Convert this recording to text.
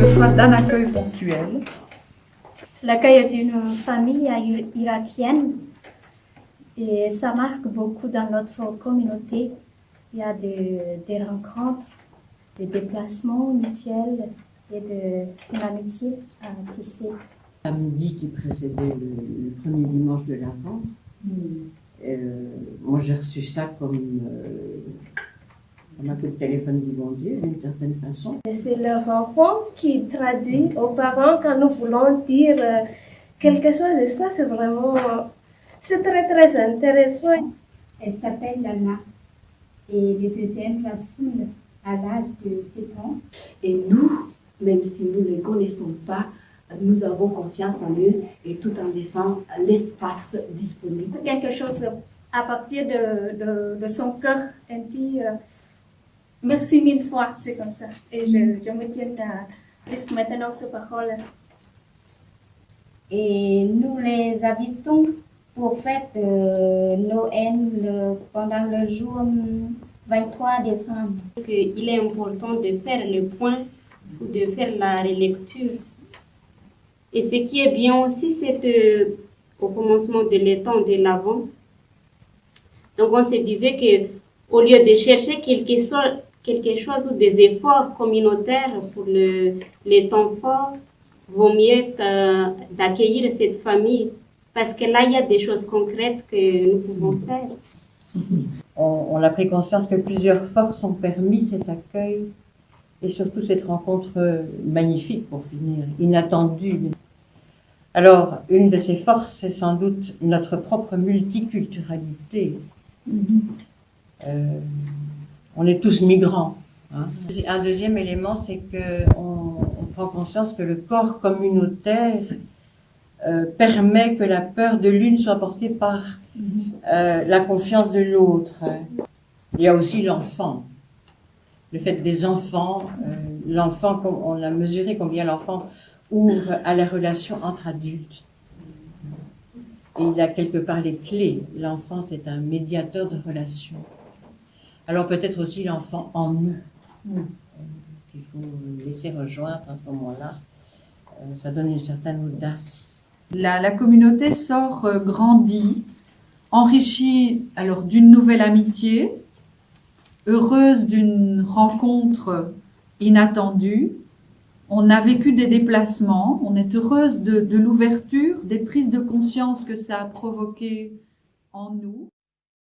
le choix d'un accueil ponctuel. L'accueil est une famille irakienne et ça marque beaucoup dans notre communauté. Il y a des rencontres, des déplacements mutuels et une amitié à tisser. Samedi qui précédait le premier dimanche de l'Avent, moi j'ai reçu ça comme un coup de téléphone du bon Dieu, d'une certaine façon. C'est leurs enfants qui traduisent aux parents quand nous voulons dire quelque chose, et ça c'est vraiment, c'est très très intéressant. Elle s'appelle Lana et le deuxième Rassoul à l'âge de 7 ans. Et nous, même si nous ne les connaissons pas, nous avons confiance en eux et tout en laissant l'espace disponible. Quelque chose à partir de son cœur, elle dit merci 1000 fois, c'est comme ça. Et je me tiens à maintenant ces paroles. Et nous les invitons pour fête Noël pendant le jour 23 décembre. Il est important de faire le point, de faire la relecture. Et ce qui est bien aussi, c'est au commencement de l'étang de l'Avent. Donc on se disait qu'au lieu de chercher quelque chose ou des efforts communautaires pour les temps forts, vaut mieux d'accueillir cette famille. Parce que là, il y a des choses concrètes que nous pouvons faire. On a pris conscience que plusieurs forces ont permis cet accueil et surtout cette rencontre magnifique pour finir, inattendue. Alors, une de ces forces, c'est sans doute notre propre multiculturalité. On est tous migrants. Hein. Un deuxième élément, c'est qu'on prend conscience que le corps communautaire permet que la peur de l'une soit portée par la confiance de l'autre. Il y a aussi l'enfant. Le fait des enfants, l'enfant, on a mesuré combien l'enfant ouvre à la relation entre adultes. Et il a quelque part les clés. L'enfant, c'est un médiateur de relations. Alors peut-être aussi l'enfant en nous, qu'il faut laisser rejoindre à ce moment-là. Ça donne une certaine audace. La communauté sort grandie, enrichie alors d'une nouvelle amitié, heureuse d'une rencontre inattendue. On a vécu des déplacements, on est heureuse de l'ouverture, des prises de conscience que ça a provoqué en nous.